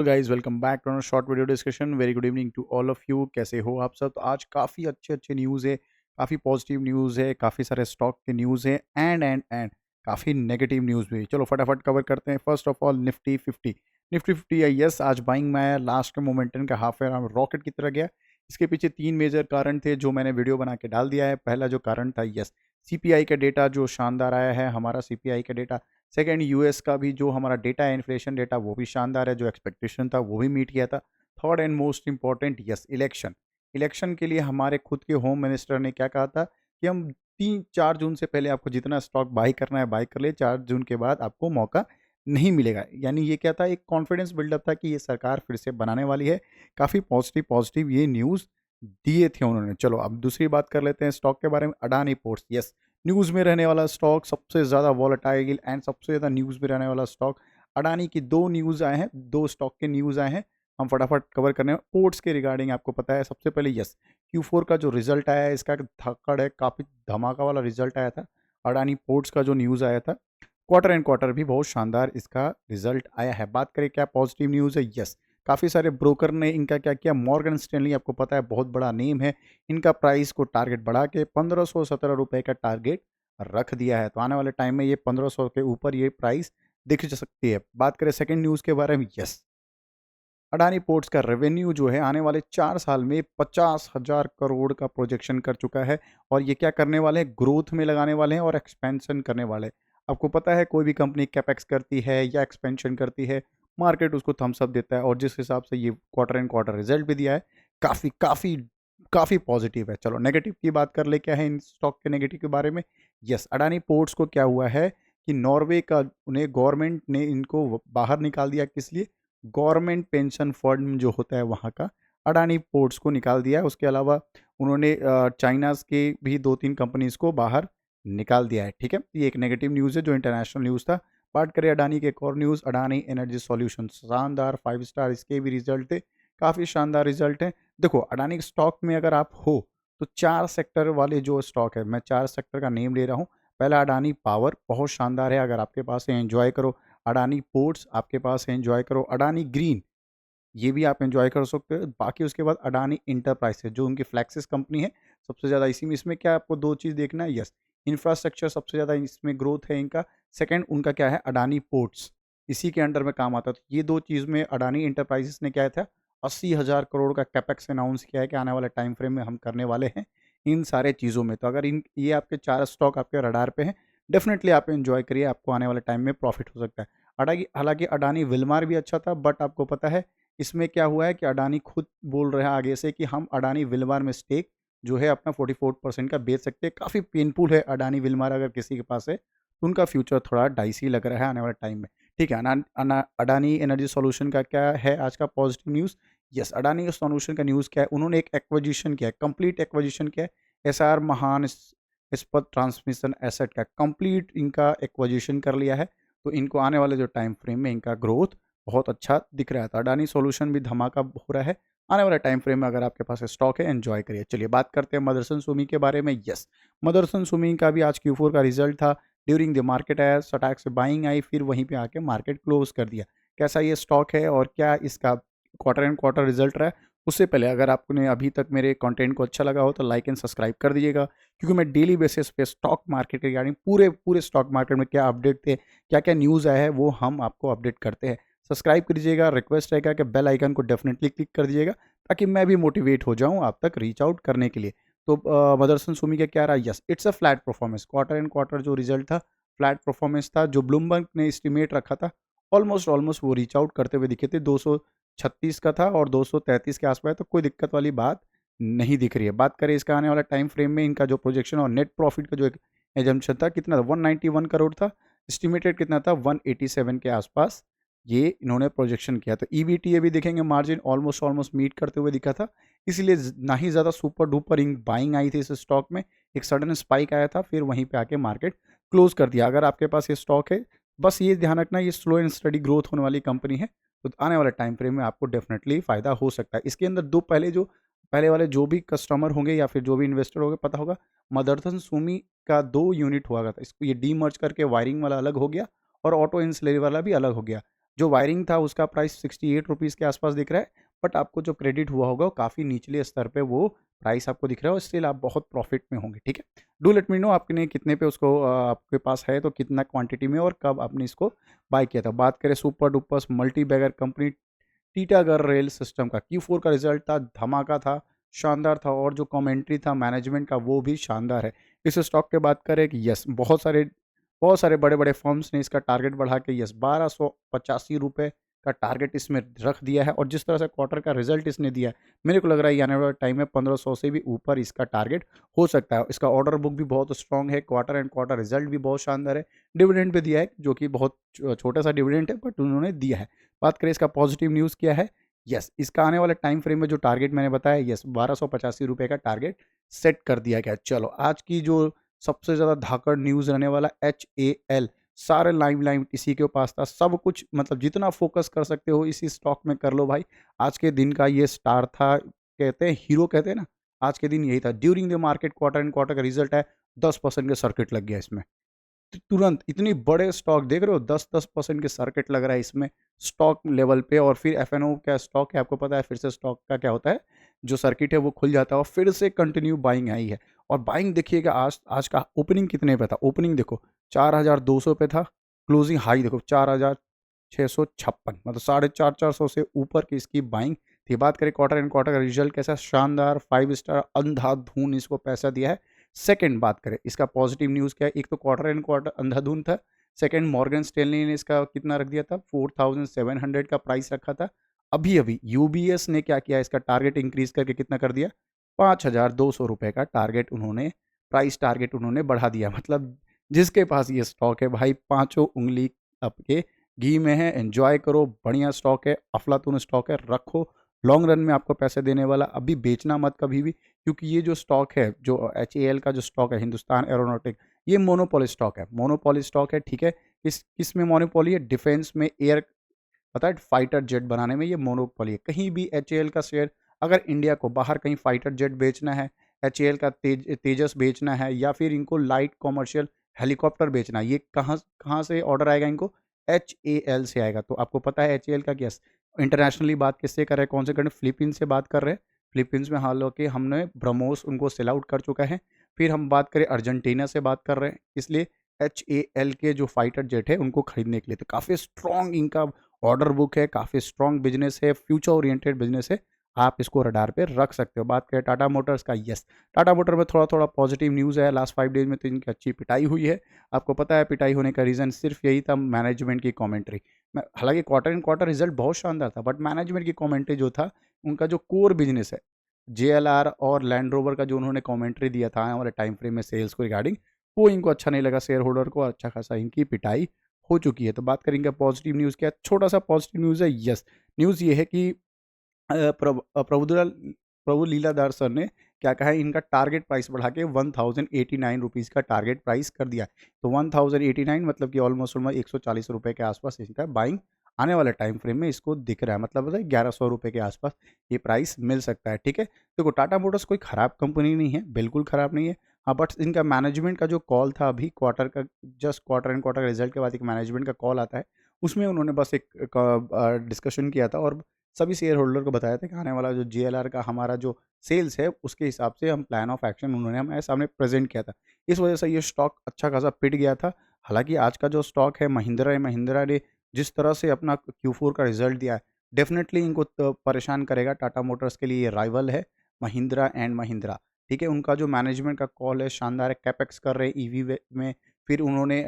Guys welcome back to short video discussion. Very good evening to all of you. कैसे हो आप सब? तो आज काफ़ी अच्छे अच्छे न्यूज़ है, काफ़ी पॉजिटिव न्यूज़ है, काफ़ी सारे स्टॉक के न्यूज़ है एंड काफ़ी नेगेटिव न्यूज़ भी। चलो फटाफट कवर करते हैं। फर्स्ट ऑफ ऑल निफ्टी 50 है। यस, आज बाइंग में आया, लास्ट के मोमेंटम का हाफ एयर रॉकेट की तरह गया। इसके पीछे तीन मेजर कारण थे जो मैंने वीडियो बना के डाल दिया है। पहला जो कारण था, यस, सीपीआई का डेटा जो शानदार आया है, हमारा सीपीआई का डेटा। सेकंड, यूएस का भी जो हमारा डेटा है, इन्फ्लेशन डेटा, वो भी शानदार है, जो एक्सपेक्टेशन था वो भी मीट किया था। Third and most important, yes, election. Election के लिए हमारे खुद के होम मिनिस्टर ने क्या कहा था कि हम 3-4 जून से पहले आपको जितना स्टॉक बाई करना है बाई कर ले, 4 जून के बाद आपको मौका नहीं मिलेगा। यानी ये क्या था, एक कॉन्फिडेंस बिल्डअप था कि ये सरकार फिर से बनाने वाली है। काफ़ी पॉजिटिव पॉजिटिव ये न्यूज़ दिए थे उन्होंने। चलो अब दूसरी बात कर लेते हैं स्टॉक के बारे में। अडानी पोर्ट्स, यस, न्यूज़ में रहने वाला स्टॉक, सबसे ज़्यादा वॉलेटाइल एंड सबसे ज़्यादा न्यूज़ में रहने वाला स्टॉक। अडानी की दो न्यूज़ आए हैं, दो स्टॉक के न्यूज़ आए हैं, हम फटाफट कवर करने हैं। पोर्ट्स के रिगार्डिंग आपको पता है, सबसे पहले यस, Q4 का जो रिजल्ट आया है इसका धक्कड़ है, काफ़ी धमाका वाला रिजल्ट आया था। अडानी पोर्ट्स का जो न्यूज़ आया था, क्वार्टर एंड क्वार्टर भी बहुत शानदार इसका रिजल्ट आया है। बात करें क्या पॉजिटिव न्यूज़ है, यस, काफ़ी सारे ब्रोकर ने इनका क्या किया, मॉर्गन स्टैनली आपको पता है बहुत बड़ा नेम है, इनका प्राइस को टारगेट बढ़ा के 1517 रुपये का टारगेट रख दिया है। तो आने वाले टाइम में ये 1500 के ऊपर ये प्राइस दिख जा सकती है। बात करें सेकंड न्यूज़ के बारे में, यस, अडानी पोर्ट्स का रेवेन्यू जो है आने वाले 4 साल में 50,000 करोड़ का प्रोजेक्शन कर चुका है। और ये क्या करने वाले हैं, ग्रोथ में लगाने वाले हैं और एक्सपेंशन करने वाले हैं। आपको पता है कोई भी कंपनी कैपेक्स करती है या एक्सपेंशन करती है, मार्केट उसको थम्स अप देता है। और जिस हिसाब से ये क्वार्टर एंड क्वार्टर रिजल्ट भी दिया है, काफ़ी काफ़ी काफ़ी पॉजिटिव है। चलो नेगेटिव की बात कर ले, क्या है इन स्टॉक के नेगेटिव के बारे में। यस, अडानी पोर्ट्स को क्या हुआ है कि नॉर्वे का, उन्हें गवर्नमेंट ने इनको बाहर निकाल दिया। किस लिए? गवर्नमेंट पेंशन फंड जो होता है वहाँ का, अडानी पोर्ट्स को निकाल दिया है। उसके अलावा उन्होंने चाइनाज़ के भी 2-3 कंपनीज़ को बाहर निकाल दिया है। ठीक है, ये एक नेगेटिव न्यूज़ है जो इंटरनेशनल न्यूज़ था। बात करें अडानी के एक और न्यूज़, अडानी एनर्जी सॉल्यूशन, शानदार 5 स्टार इसके भी रिजल्ट थे, काफ़ी शानदार रिजल्ट है। देखो अडानी के स्टॉक में अगर आप हो तो 4 सेक्टर वाले जो स्टॉक है, मैं 4 सेक्टर का नेम ले रहा हूँ। पहला अडानी पावर, बहुत शानदार है, अगर आपके पास है एंजॉय करो। अडानी पोर्ट्स आपके पास है, एंजॉय करो। अडानी ग्रीन, ये भी आप एंजॉय कर सकते हो। बाकी उसके बाद अडानी इंटरप्राइजेज जो उनकी फ्लैक्सिस कंपनी है, सबसे ज़्यादा इसी में, इसमें क्या आपको 2 चीज़ देखना है, यस, इंफ्रास्ट्रक्चर सबसे ज़्यादा इसमें ग्रोथ है इनका। सेकंड उनका क्या है, अडानी पोर्ट्स, इसी के अंडर में काम आता है। तो ये 2 चीज़ में अडानी इंटरप्राइजेज ने क्या था, 80,000 करोड़ का कैपेक्स अनाउंस किया है कि आने वाले टाइम फ्रेम में हम करने वाले हैं इन सारे चीज़ों में। तो अगर इन ये आपके 4 स्टॉक आपके रडार पे हैं, डेफिनेटली आप एंजॉय करिए, आपको आने वाले टाइम में प्रॉफिट हो सकता है। अडानी, हालाँकि अडानी विल्मार भी अच्छा था, बट आपको पता है इसमें क्या हुआ है कि अडानी खुद बोल रहा है आगे से कि हम अडानी विल्मार में स्टेक जो है अपना 44% का बेच सकते हैं। काफ़ी पेनफुल है अडानी विल्मार, अगर किसी के पास है तो उनका फ्यूचर थोड़ा डाइसी लग रहा है आने वाले टाइम में। ठीक है, अडानी एनर्जी सॉल्यूशन का क्या है आज का positive news. Yes, Adani solution का न्यूज़ क्या है, उन्होंने एक एक्विजिशन किया है, कंप्लीट एक्विजिशन किया है। एसआर महान इस्पात ट्रांसमिशन एसेट का कंप्लीट इनका एक्विजिशन कर लिया है। तो इनको आने वाले जो टाइम फ्रेम में इनका ग्रोथ बहुत अच्छा दिख रहा था। अडानी सॉल्यूशन भी धमाका हो रहा है। आने वाले टाइम फ्रेम में अगर आपके पास स्टॉक है, एंजॉय करिए। चलिए बात करते हैं मदरसन सुमी के बारे में। यस, मदरसन सुमी का भी आज Q4 का रिजल्ट था। ड्यूरिंग द मार्केट आया, स्टॉक से बाइंग आई, फिर वहीं पे आके मार्केट क्लोज कर दिया। कैसा ये स्टॉक है और क्या इसका क्वार्टर एंड क्वार्टर रिजल्ट रहा है, उससे पहले अगर आपने अभी तक मेरे कंटेंट को अच्छा लगा हो तो लाइक एंड सब्सक्राइब कर दीजिएगा, क्योंकि मैं डेली बेसिस पे स्टॉक मार्केट के रिगार्डिंग पूरे पूरे स्टॉक मार्केट में क्या अपडेट थे, क्या क्या न्यूज़ आया है, वो हम आपको अपडेट करते हैं। सब्सक्राइब कीजिएगा, रिक्वेस्ट रहेगा कि बेल आइकन को डेफिनेटली क्लिक कर दीजिएगा ताकि मैं भी मोटिवेट हो जाऊं आप तक रीच आउट करने के लिए। तो मदरसन सुमी का क्या रहा, yes, it's a flat performance. Quarter and quarter जो रिजल्ट था, फ्लैट परफॉर्मेंस था। जो ब्लूमबर्ग ने एस्टिमेट रखा था, ऑलमोस्ट ऑलमोस्ट वो रीच आउट करते हुए दिखे थे। 236 का था और 233 के आसपास, तो कोई दिक्कत वाली बात नहीं दिख रही है। बात करें इसका आने वाला टाइम फ्रेम में, इनका जो प्रोजेक्शन और नेट प्रॉफिट का जो एक एजम्पशन था, कितना था, 191 करोड़ था। एस्टिमेटेड कितना था, 187 के आसपास ये इन्होंने प्रोजेक्शन किया। तो ईबीटीए भी देखेंगे, मार्जिन ऑलमोस्ट ऑलमोस्ट मीट करते हुए दिखा था। इसलिए ना ही ज़्यादा सुपर डुपर इंग बाइंग आई थी इस स्टॉक में, एक सडन स्पाइक आया था, फिर वहीं पे आके मार्केट क्लोज कर दिया। अगर आपके पास ये स्टॉक है, बस ये ध्यान रखना, ये स्लो एंड स्टडी ग्रोथ होने वाली कंपनी है, तो आने वाले टाइम फ्रेम में आपको डेफिनेटली फ़ायदा हो सकता है। इसके अंदर दो पहले वाले जो भी कस्टमर होंगे या फिर जो भी इन्वेस्टर होंगे, पता होगा मदरसन सुमी का 2 यूनिट हुआ था, इसको ये डीमर्ज करके वायरिंग वाला अलग हो गया और ऑटो इंसुलेटर वाला भी अलग हो गया। जो वायरिंग था उसका प्राइस 68 रुपीज़ के आसपास दिख रहा है, बट आपको जो क्रेडिट हुआ होगा वो काफ़ी निचले स्तर पे वो प्राइस आपको दिख रहा है और स्टिल आप बहुत प्रॉफिट में होंगे, ठीक है। डू लेट मी नो आपने कितने पे उसको आपके पास है तो कितना क्वांटिटी में और कब आपने इसको बाय किया था। बात करें super dupers multi bagger company Titagarh rail system का Q4 का रिजल्ट था, धमाका था, शानदार था और जो कमेंट्री था मैनेजमेंट का वो भी शानदार है। इस स्टॉक की बात करें कि यस बहुत सारे बड़े-बड़े फर्म्स ने इसका टारगेट बढ़ा के यस ₹1285 का टारगेट इसमें रख दिया है और जिस तरह से क्वार्टर का रिजल्ट इसने दिया है, मेरे को लग रहा है ये आने वाले टाइम में 1500 से भी ऊपर इसका टारगेट हो सकता है। इसका ऑर्डर बुक भी बहुत स्ट्रॉन्ग है, क्वार्टर एंड क्वार्टर रिजल्ट भी बहुत शानदार है। डिविडेंड भी दिया है जो कि बहुत छोटा-सा डिविडेंड है बट उन्होंने दिया है। बात करें इसका पॉजिटिव न्यूज़ क्या है? यस, इसका आने वाले टाइम फ्रेम में जो टारगेट मैंने बताया यस ₹1285 का टारगेट सेट कर दिया गया। चलो आज की जो सबसे ज़्यादा धाकड़ न्यूज़ रहने वाला HAL सारे लाइमलाइट इसी के पास था। सब कुछ मतलब जितना फ़ोकस कर सकते हो इसी स्टॉक में कर लो भाई। आज के दिन का ये स्टार था, कहते हैं हीरो कहते हैं ना, आज के दिन यही था। During the market quarter and quarter का रिज़ल्ट है 10% का सर्किट लग गया इसमें। तुरंत इतनी बड़े स्टॉक देख रहे हो 10% के सर्किट लग रहा है इसमें स्टॉक लेवल पे और फिर एफएनओ का स्टॉक है आपको पता है फिर से स्टॉक का क्या होता है जो सर्किट है वो खुल जाता है और फिर से कंटिन्यू बाइंग आई है और बाइंग देखिएगा आज आज का ओपनिंग कितने पे था ओपनिंग देखो 4200 पे था क्लोजिंग हाई देखो 4656 मतलब 450 से ऊपर की इसकी बाइंग थी। बात करें क्वार्टर एंड क्वार्टर का रिजल्ट कैसा शानदार 5 स्टार अंधाधुन इसको पैसा दिया है। सेकंड बात करें इसका पॉजिटिव न्यूज़ क्या है, एक तो क्वार्टर एंड क्वार्टर अंधाधुन था, सेकंड मॉर्गन स्टैनली ने इसका कितना रख दिया था 4700 का प्राइस रखा था। अभी-अभी यूबीएस ने क्या किया इसका टारगेट इंक्रीज़ करके कितना कर दिया ₹5200 का टारगेट उन्होंने प्राइस टारगेट उन्होंने बढ़ा दिया। मतलब जिसके पास ये स्टॉक है भाई पाँचों उँगली आपके घी में है, एन्जॉय करो, बढ़िया स्टॉक है, अफ़लातून स्टॉक है, रखो, लॉन्ग रन में आपको पैसे देने वाला, अभी बेचना मत कभी भी क्योंकि ये जो स्टॉक है, जो एचएएल का जो स्टॉक है, हिंदुस्तान एरोनॉटिक, ये मोनोपोली स्टॉक है। मोनोपोली स्टॉक है, ठीक है? किस में मोनोपोली है? डिफेंस में, एयर पता है फाइटर जेट बनाने में ये मोनोपोली है। कहीं भी एचएएल का शेयर अगर इंडिया को बाहर कहीं फाइटर जेट बेचना है, एचएएल का तेजस बेचना है या फिर इनको लाइट कमर्शियल हेलीकॉप्टर बेचना है, ये कहाँ कहाँ से ऑर्डर आएगा इनको? एचएएल से आएगा। तो आपको पता है एचएएल का यस, इंटरनेशनली बात किससे कर रहे हैं, कौन से कंट्री? फिलीपींस से बात कर रहे हैं। फिलीपींस में हालाँकि हमने ब्रह्मोस उनको सेल आउट कर चुका है। फिर हम बात करें अर्जेंटीना से बात कर रहे हैं, इसलिए एचएएल के जो फाइटर जेट है उनको खरीदने के लिए। तो काफ़ी स्ट्रॉन्ग इनका ऑर्डर बुक है, काफ़ी स्ट्रॉन्ग बिज़नेस है, फ्यूचर ओरिएंटेड बिज़नेस है। आप इसको रडार पे रख सकते हो। बात करें टाटा मोटर्स का, यस, टाटा मोटर में थोड़ा-थोड़ा पॉजिटिव न्यूज़ है। लास्ट 5 डेज़ में तो इनकी अच्छी पिटाई हुई है। आपको पता है पिटाई होने का रीज़न सिर्फ़ यही था मैनेजमेंट की कमेंट्री। मैं हालाँकि क्वार्टर एंड क्वार्टर रिज़ल्ट बहुत शानदार था, बट मैनेजमेंट की कमेंट्री जो था, उनका जो कोर बिज़नेस है, जेएलआर और लैंड रोवर का जो उन्होंने कमेंट्री दिया था आने वाले टाइम फ्रेम में सेल्स को रिगार्डिंग, वो इनको अच्छा नहीं लगा शेयर होल्डर को, अच्छा खासा इनकी पिटाई हो चुकी है। तो बात करेंगे पॉजिटिव न्यूज़ क्या है, छोटा-सा पॉजिटिव न्यूज़ है, यस। न्यूज़ ये है कि प्रभु लीलाधर सर ने क्या कहा है, इनका टारगेट प्राइस बढ़ा के ₹1089 का टारगेट प्राइस कर दिया है। तो 1089 मतलब कि ऑलमोस्ट ₹140 के आसपास इसका बाइंग आने वाले टाइम फ्रेम में इसको दिख रहा है। मतलब पता है ₹1100 के आसपास ये प्राइस मिल सकता है, ठीक है? देखो टाटा मोटर्स कोई ख़राब कंपनी नहीं है, बिल्कुल ख़राब नहीं है। हाँ, बट इनका मैनेजमेंट का जो कॉल था अभी क्वार्टर का, just quarter and quarter result के बाद एक मैनेजमेंट का कॉल आता है। उसमें उन्होंने बस एक डिस्कशन किया था और सभी शेयर होल्डर को बताया था कि आने वाला जो जेएलआर का हमारा जो सेल्स है उसके हिसाब से हम प्लान ऑफ एक्शन उन्होंने हमारे सामने प्रेजेंट किया था। इस वजह से ये स्टॉक अच्छा खासा पिट गया था। हालाँकि आज का जो स्टॉक है महिंद्रा एंड महिंद्रा ने जिस तरह से अपना Q4 का रिज़ल्ट दिया है, डेफ़िनेटली इनको परेशान करेगा। टाटा मोटर्स के लिए ये राइवल है महिंद्रा एंड महिंद्रा, ठीक है? उनका जो मैनेजमेंट का कॉल है शानदार है, कैपेक्स कर रहे हैं ईवी वे में। फिर उन्होंने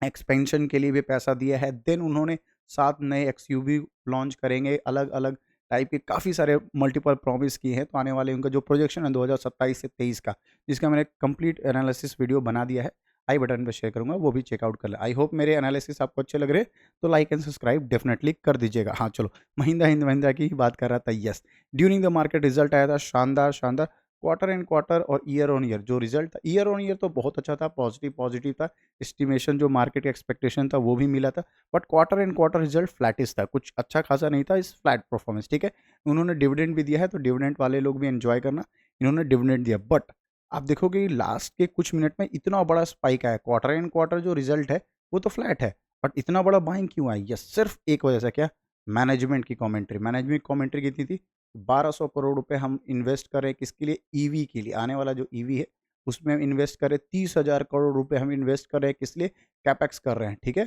एक्सपेंशन के लिए भी पैसा दिया है। देन उन्होंने 7 नए एक्सयूवी लॉन्च करेंगे, अलग-अलग टाइप के काफ़ी सारे मल्टीपल प्रॉमिस किए हैं। तो आने वाले उनका जो प्रोजेक्शन है 2027 से 23 का, जिसका मैंने कंप्लीट एनालिसिस वीडियो बना दिया है। आई बटन पे शेयर करूँगा, वो भी चेकआउट कर लें। आई होप मेरे एनालिसिस आपको अच्छे लग रहे हैं, तो लाइक एंड सब्सक्राइब डेफिनिटली कर दीजिएगा। हाँ, चलो महिंद्रा एंड महिंद्रा की ही बात कर रहा था। Yes, during the market result आया था शानदार, शानदार। क्वार्टर एंड क्वार्टर और ईयर ऑन ईयर जो रिजल्ट था, ईयर ऑन ईयर तो बहुत अच्छा था, पॉजिटिव था। एस्टिमेशन जो मार्केट का एक्सपेक्टेशन था वो भी मिला था, but quarter and quarter result flattish था, कुछ अच्छा खासा नहीं था, इस फ्लैट परफॉर्मेंस, ठीक है। उन्होंने डिविडेंड भी दिया है तो डिविडेंड वाले लोग भी एंजॉय करना, इन्होंने डिविडेंड दिया। बट आप देखोगे लास्ट के कुछ मिनट में इतना बड़ा स्पाइक आया, क्वार्टर एंड क्वार्टर जो रिजल्ट है वो तो फ्लैट है, बट इतना बड़ा बाइंग क्यों आई? यस, सिर्फ एक वजह से, क्या? मैनेजमेंट की कमेंट्री। मैनेजमेंट कमेंट्री कितनी थी? 1200 करोड़ रुपए हम इन्वेस्ट कर रहे हैं, किसके लिए? ईवी के लिए। आने वाला जो ईवी है उसमें हम इन्वेस्ट करें, 30,000 करोड़ रुपए हम इन्वेस्ट कर रहे हैं, किस लिए? कैपेक्स कर रहे हैं, ठीक है?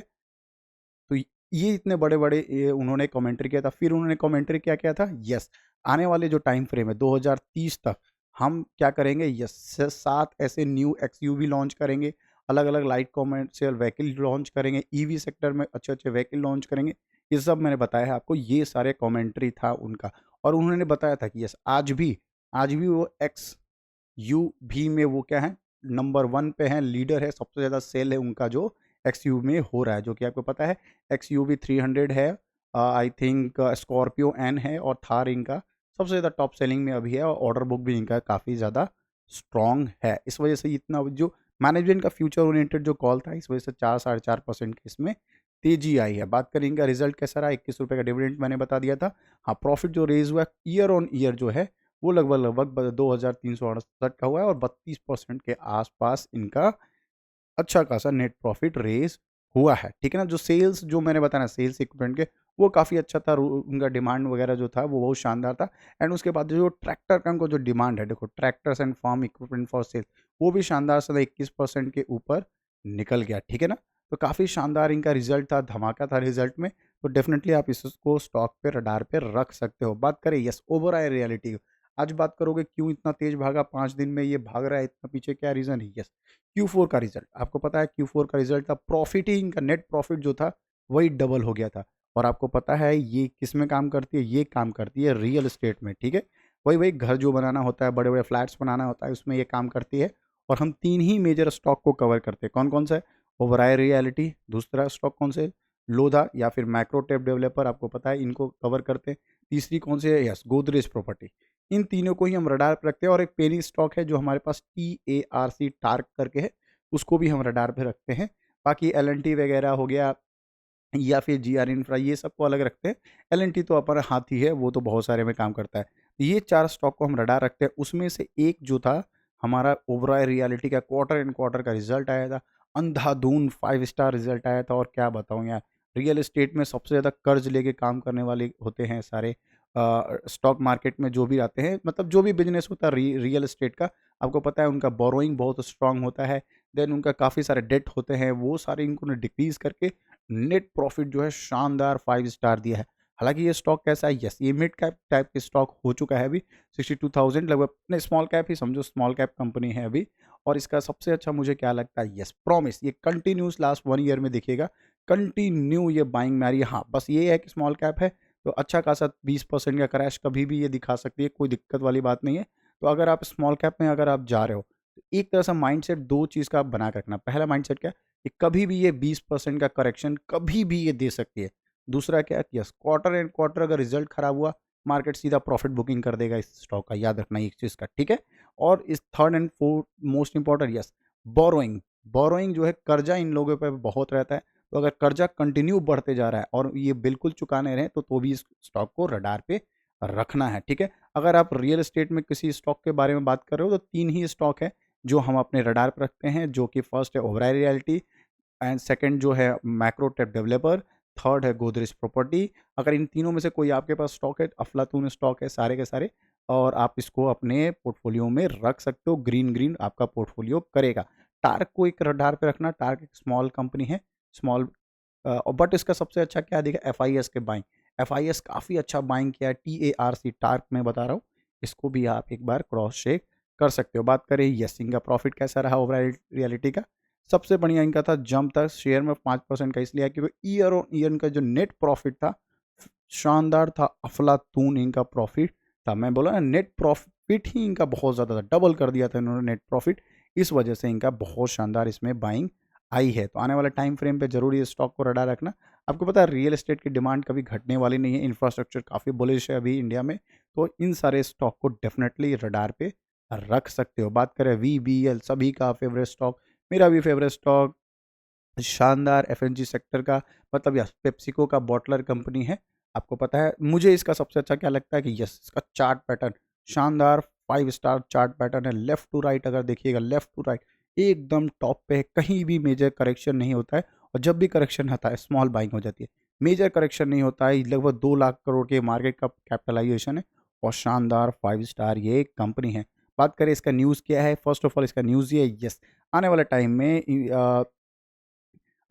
तो ये इतने बड़े-बड़े ये उन्होंने कमेंट्री किया था। फिर उन्होंने कमेंट्री क्या किया था? यस, आने वाले जो टाइम फ्रेम है 2030 तक हम क्या करेंगे? यस, 7 ऐसे न्यू एक्सयूवी लॉन्च करेंगे, अलग-अलग लाइट कमर्शियल व्हीकल लॉन्च करेंगे, ईवी सेक्टर में अच्छे-अच्छे व्हीकल लॉन्च करेंगे। ये सब मैंने बताया है आपको, ये सारे कमेंट्री था उनका। और उन्होंने बताया था कि यस, आज भी वो एक्सयूवी में वो क्या है? नंबर 1 पे हैं, लीडर है, सबसे ज़्यादा सेल है उनका जो एक्सयूवी में हो रहा है, जो कि आपको पता है एक्सयूवी 300 है, आई थिंक स्कॉर्पियो एन है और थार इनका सबसे ज़्यादा टॉप सेलिंग में अभी है और ऑर्डर बुक भी इनका काफ़ी ज़्यादा स्ट्रॉन्ग है। इस वजह से इतना जो मैनेजमेंट का फ्यूचर ओरिएंटेड जो कॉल था, इस वजह से 4 साढ़े 4% की इसमें तेज़ी आई है। बात करें इनका रिजल्ट कैसा रहा? ₹21 का डिविडेंड मैंने बता दिया था। हाँ, प्रॉफिट जो रेज़ हुआ ईयर ऑन ईयर जो है वो लगभग 2,368 का हुआ है और 32% के आसपास इनका अच्छा खासा नेट प्रॉफ़िट रेज़ हुआ है, ठीक है ना? जो सेल्स जो मैंने बताया ना, सेल्स इक्विपमेंट के, वो काफ़ी अच्छा था, रू उनका डिमांड वगैरह जो था वो बहुत शानदार था। एंड उसके बाद जो ट्रैक्टर का उनको जो डिमांड है, देखो tractors and farm equipment for sale, वो भी शानदार सा 21% के ऊपर निकल गया, ठीक है ना? तो काफ़ी शानदार इनका रिज़ल्ट था, धमाका था रिज़ल्ट में, तो डेफ़िनेटली आप इसको स्टॉक पे, रडार पे रख सकते हो। बात करें यस ओवरऑल रियलिटी, आज बात करोगे क्यों इतना तेज़ भागा, 5 दिन में ये भाग रहा है इतना, पीछे क्या रीज़न है? यस, Q4 का रिज़ल्ट, आपको पता है Q4 का रिज़ल्ट था, प्रॉफ़िट ही इनका, नेट प्रॉफ़िट जो था वही डबल हो गया था। और आपको पता है ये किसमें काम करती है? ये काम करती है रियल एस्टेट में, ठीक है? वही-वही घर जो बनाना होता है, बड़े-बड़े फ्लैट्स बनाना होता है, उसमें ये काम करती है। और हम 3 ही मेजर स्टॉक को कवर करते हैं, कौन-कौन सा है? ओबेरॉय रियल्टी, दूसरा स्टॉक कौन से है? लोधा या फिर मैक्रोटेक डेवलपर, आपको पता है इनको कवर करते हैं। तीसरी कौन सी है? Yes, Godrej property. इन तीनों को ही हम रडार पे रखते हैं और एक पेनी स्टॉक है जो हमारे पास TARC टार्क करके है, उसको भी हम रडार पे रखते हैं। बाकी L&T वगैरह हो गया या फिर GR इंफ्रा, ये सबको अलग रखते हैं। L&T तो अपना हाथी है, वो तो बहुत सारे में काम करता है। तो ये 4 स्टॉक को हम रडार रखते हैं। उसमें से एक जो था हमारा ओबेरॉय रियल्टी का क्वार्टर एंड क्वार्टर का रिज़ल्ट आया था। अंधाधुन 5 स्टार रिज़ल्ट आया था और क्या बताऊँ यार, रियल एस्टेट में सबसे ज़्यादा कर्ज़ लेके काम करने वाले होते हैं सारे स्टॉक मार्केट में जो भी आते हैं, मतलब जो भी बिज़नेस होता है रियल एस्टेट का, आपको पता है उनका बोरोइंग बहुत स्ट्रॉन्ग होता है। देन उनका काफ़ी सारे डेट होते हैं, वो सारे इन्होंने डिक्रीज़ करके नेट प्रॉफिट जो है शानदार 5 स्टार दिया है। हालाँकि ये स्टॉक कैसा है? यस, ये मिड कैप टाइप के स्टॉक हो चुका है अभी, 62,000 लगभग, नहीं स्मॉल कैप ही समझो, स्मॉल कैप कंपनी है अभी। और इसका सबसे अच्छा मुझे क्या लगता है? यस, प्रॉमिस, ये कंटिन्यूअस लास्ट 1 ईयर में दिखेगा, कंटिन्यू ये बाइंग में आ रही है। हाँ, बस ये है कि स्मॉल कैप है, तो अच्छा खासा 20% का क्रैश कभी भी ये दिखा सकती है, कोई दिक्कत वाली बात नहीं है। तो अगर आप स्मॉल कैप में अगर आप जा रहे हो, तो एक तरह से माइंडसेट 2 चीज़ का आप बना के रखना। पहला माइंडसेट क्या? कि कभी भी ये 20% का करेक्शन कभी भी ये दे सकती है। दूसरा क्या? यस, क्वार्टर एंड क्वार्टर अगर रिजल्ट खराब हुआ, मार्केट सीधा प्रॉफिट बुकिंग कर देगा इस स्टॉक का, याद रखना एक चीज़ का, ठीक है? और इस third and fourth most important, yes, borrowing. Borrowing जो है, कर्जा इन लोगों पे बहुत रहता है, तो अगर कर्जा कंटिन्यू बढ़ते जा रहा है और ये बिल्कुल चुका नहीं रहे, तो भी इस स्टॉक को रडार पे रखना है, ठीक है? अगर आप रियल एस्टेट में किसी स्टॉक के बारे में बात कर रहे हो, तो 3 ही स्टॉक है जो हम अपने रडार पे रखते हैं, जो कि फर्स्ट है ओबेरॉय रियल्टी एंड सेकंड जो है मैक्रोटेक डेवलपर, थर्ड है गोदरेज प्रॉपर्टी। अगर इन तीनों में से कोई आपके पास स्टॉक है, अफलातून स्टॉक है सारे के सारे, और आप इसको अपने पोर्टफोलियो में रख सकते हो, ग्रीन ग्रीन आपका पोर्टफोलियो करेगा। टार्क को एक रडार पे रखना, टार्क एक स्मॉल कंपनी है, स्मॉल, बट इसका सबसे अच्छा क्या दिखा? FIS के बाइंग, FIS काफ़ी अच्छा बाइंग किया है, TARC टार्क मैं बता रहा हूँ, इसको भी आप एक बार क्रॉस चेक कर सकते हो। बात करें यस, इनका प्रॉफिट कैसा रहा ओवरऑल रियलिटी का? सबसे बढ़िया इनका था, जंप था शेयर में 5% का, इसलिए क्योंकि ईयर ऑन ईयर इनका जो नेट प्रॉफिट था शानदार था, अफलातून इनका प्रॉफिट था। मैं बोला ना, नेट प्रॉफिट ही इनका बहुत ज़्यादा था, डबल कर दिया था इन्होंने नेट प्रॉफिट, इस वजह से इनका बहुत शानदार इसमें बाइंग आई है। तो आने वाले टाइम फ्रेम पे ज़रूर ये स्टॉक को रडा रखना। आपको पता है रियल एस्टेट की डिमांड कभी घटने वाली नहीं है, इंफ्रास्ट्रक्चर काफ़ी बुलिश है अभी इंडिया में, तो इन सारे स्टॉक को डेफिनेटली रडार पे रख सकते हो। बात करें VBL, सभी का फेवरेट स्टॉक, मेरा भी फेवरेट स्टॉक, शानदार FMG सेक्टर का, मतलब यस, पेप्सिको का बॉटलर कंपनी है। आपको पता है मुझे इसका सबसे अच्छा क्या लगता है? कि यस, इसका चार्ट पैटर्न शानदार 5 स्टार चार्ट पैटर्न है, लेफ्ट टू राइट अगर देखिएगा, लेफ्ट टू राइट एकदम टॉप पे है, कहीं भी मेजर करेक्शन नहीं होता है और जब भी करेक्शन आता है स्मॉल बाइंग हो जाती है, मेजर करेक्शन नहीं होता है। लगभग 2 लाख करोड़ के मार्केट का कैपिटलाइजेशन है और शानदार 5 स्टार ये कंपनी है। बात करें इसका न्यूज़ क्या है, फर्स्ट ऑफ ऑल इसका न्यूज़ ये है, यस, आने वाले टाइम में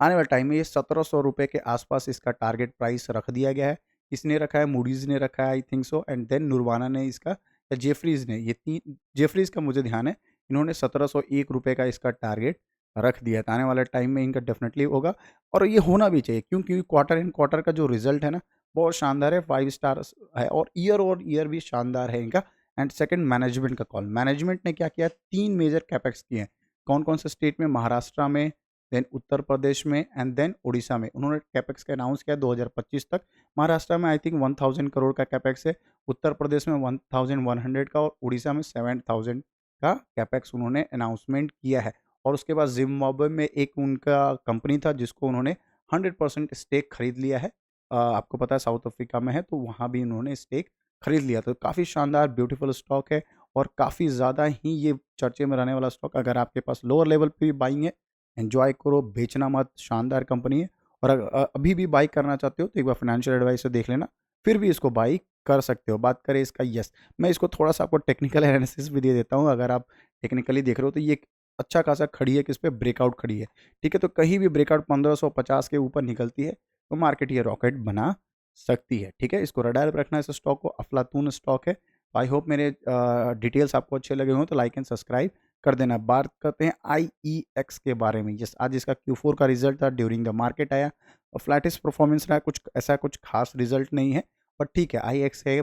आने वाले टाइम में ये 1700 रुपये के आसपास इसका टारगेट प्राइस रख दिया गया है। किसने रखा है? मूडीज़ ने रखा है I think so, and then नुरवाना ने इसका, या जेफरीज़ ने, ये तीन, जेफरीज़ का मुझे ध्यान है, इन्होंने 1701 रुपये का इसका टारगेट रख दिया था। आने वाले टाइम में इनका डेफिनेटली होगा और ये होना भी चाहिए, क्योंकि क्वार्टर इन क्वार्टर का जो रिजल्ट है ना बहुत शानदार है, 5 स्टार है और ईयर भी शानदार है इनका। एंड सेकंड, मैनेजमेंट का कॉल, मैनेजमेंट ने क्या किया, 3 मेजर कैपेक्स किए हैं। कौन कौन से स्टेट में? महाराष्ट्र में, देन उत्तर प्रदेश में एंड देन उड़ीसा में उन्होंने कैपेक्स का अनाउंस किया 2025 तक। महाराष्ट्र में आई थिंक 1000 करोड़ का कैपेक्स है, उत्तर प्रदेश में 1100 का और उड़ीसा में 7000 का कैपेक्स उन्होंने अनाउंसमेंट किया है। और उसके बाद जिम्बाब्वे में एक उनका कंपनी था जिसको उन्होंने 100% स्टेक खरीद लिया है। आपको पता है साउथ अफ्रीका में है, तो वहाँ भी उन्होंने स्टेक खरीद लिया। तो काफ़ी शानदार ब्यूटीफुल स्टॉक है और काफ़ी ज़्यादा ही ये चर्चे में रहने वाला स्टॉक। अगर आपके पास लोअर लेवल पे भी बाइंग है, एन्जॉय करो, बेचना मत, शानदार कंपनी है। और अभी भी बाई करना चाहते हो तो एक बार फाइनेंशियल एडवाइस से देख लेना, फिर भी इसको बाई कर सकते हो। बात करें इसका, यस, मैं इसको थोड़ा-सा आपको टेक्निकल एनालिसिस भी दे देता हूँ। अगर आप टेक्निकली देख रहे हो तो ये एक अच्छा खासा खड़ी है, किस पे? ब्रेकआउट खड़ी है, ठीक है? तो कहीं भी ब्रेकआउट 1550 के ऊपर निकलती है तो मार्केट ये रॉकेट बना सकती है, ठीक है? इसको रडार पे रखना है इस स्टॉक को, अफलातून स्टॉक है। आई होप मेरे डिटेल्स आपको अच्छे लगे हों तो लाइक एंड सब्सक्राइब कर देना। बात करते हैं आईईएक्स के बारे में। यस, आज इसका Q4 का रिजल्ट था, ड्यूरिंग द मार्केट आया और फ्लैटिश परफॉर्मेंस रहा, कुछ ऐसा कुछ खास रिजल्ट नहीं है, बट ठीक है। आईईएक्स है,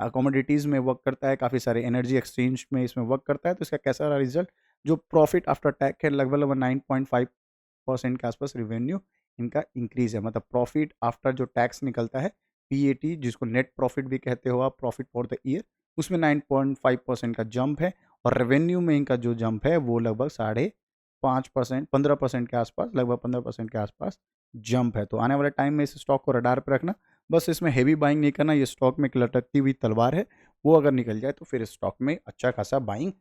कमोडिटीज़ में वर्क करता है, काफ़ी सारे एनर्जी एक्सचेंज में इसमें वर्क करता है। तो इसका कैसा रहा रिजल्ट? जो प्रॉफिट आफ्टर टैक्स है लगभग 9.5% के आसपास रेवेन्यू इनका इंक्रीज है, मतलब प्रॉफिट आफ्टर जो टैक्स निकलता है, पीएटी, जिसको नेट प्रॉफिट भी कहते हो आप, प्रॉफिट फॉर द ईयर, उसमें 9.5% का जंप है। और रेवेन्यू में इनका जो जंप है वो लगभग 5.5%, 15% के आसपास, लगभग 15% के आसपास जंप है। तो आने वाले टाइम में इस स्टॉक को रडार पर रखना, बस इसमें हेवी बाइंग नहीं करना। ये स्टॉक में एक लटकती हुई तलवार है, वो अगर निकल जाए तो फिर स्टॉक में अच्छा खासा बाइंग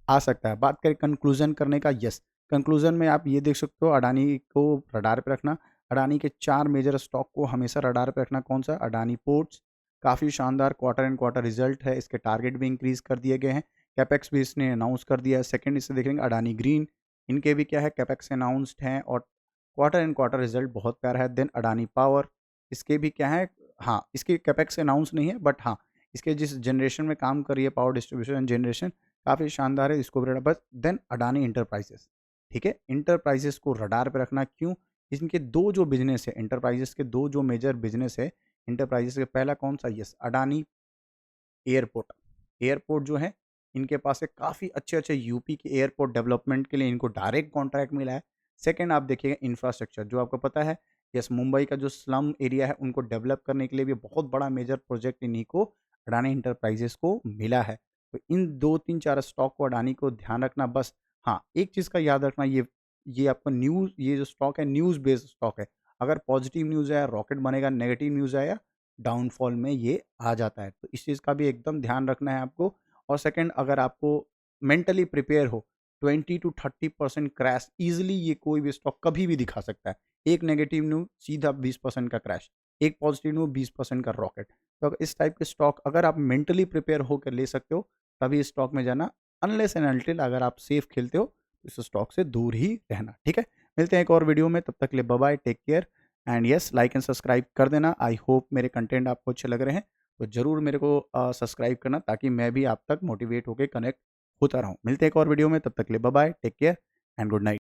आ सकता है। बात करें कंक्लूजन करने का, यस, कंक्लूजन में आप ये देख सकते हो, अडानी को रडार पे रखना। अडानी के 4 मेजर स्टॉक को हमेशा रडार पे रखना। कौन सा? अडानी पोर्ट्स, काफ़ी शानदार क्वार्टर एंड क्वार्टर रिजल्ट है, इसके टारगेट भी इंक्रीज कर दिए गए हैं, कैपेक्स भी इसने अनाउंस कर दिया है। सेकंड इसे देखेंगे अडानी ग्रीन, इनके भी क्या है, कैपेक्स अनाउंस्ड हैं और क्वार्टर एंड क्वार्टर रिजल्ट बहुत प्यारा है। देन अडानी पावर, इसके भी क्या है, हाँ, इसके कैपेक्स अनाउंस नहीं है, बट हाँ, इसके जिस जनरेशन में काम कर रही है, पावर डिस्ट्रीब्यूशन एंड जनरेशन, काफ़ी शानदार है, इसको भी रडार। बस देन अडानी इंटरप्राइजेस, ठीक है, इंटरप्राइजेस को रडार पे रखना। क्यों? इनके 2 जो बिजनेस है, इंटरप्राइजेस के 2 जो मेजर बिजनेस है इंटरप्राइजेस के, पहला कौन सा? Yes, Adani airport. एयरपोर्ट जो है इनके पास है, काफ़ी अच्छे-अच्छे यूपी के एयरपोर्ट डेवलपमेंट के लिए इनको डायरेक्ट कॉन्ट्रैक्ट मिला है। सेकंड आप देखिएगा इंफ्रास्ट्रक्चर, जो आपको पता है, यस, मुंबई का जो स्लम एरिया है उनको डेवलप करने के लिए भी बहुत बड़ा मेजर प्रोजेक्ट इन्हीं को, अडानी इंटरप्राइजेस को मिला है। तो इन 2, 3, 4 स्टॉक को अडानी को ध्यान रखना बस। हाँ, एक चीज़ का याद रखना, ये आपको न्यूज़, ये जो स्टॉक है न्यूज़ बेस्ड स्टॉक है। अगर पॉजिटिव न्यूज़ आया रॉकेट बनेगा, नेगेटिव न्यूज़ आया डाउनफॉल में ये आ जाता है। तो इस चीज़ का भी एकदम ध्यान रखना है आपको। और सेकंड, अगर आपको मेंटली प्रिपेयर हो, 20 टू 30% क्रैश ईज़िली ये कोई भी स्टॉक कभी भी दिखा सकता है। एक नेगेटिव न्यूज़ सीधा 20% का क्रैश, एक पॉजिटिव न्यूज़ 20% का रॉकेट। तो अगर इस टाइप के स्टॉक अगर आप मेंटली प्रिपेयर होकर ले सकते हो, तभी इस स्टॉक में जाना। अनलेस एंड अनटिल अगर आप सेफ खेलते हो, तो इस स्टॉक से दूर ही रहना, ठीक है? मिलते हैं एक और वीडियो में, तब तक के लिए bye bye, take care and yes, like and subscribe कर देना। आई होप मेरे कंटेंट आपको अच्छे लग रहे हैं, तो ज़रूर मेरे को सब्सक्राइब करना, ताकि मैं भी आप तक मोटिवेट होके कनेक्ट होता रहूँ। मिलते हैं एक और वीडियो में, तब तक के लिए bye bye, take care and good night.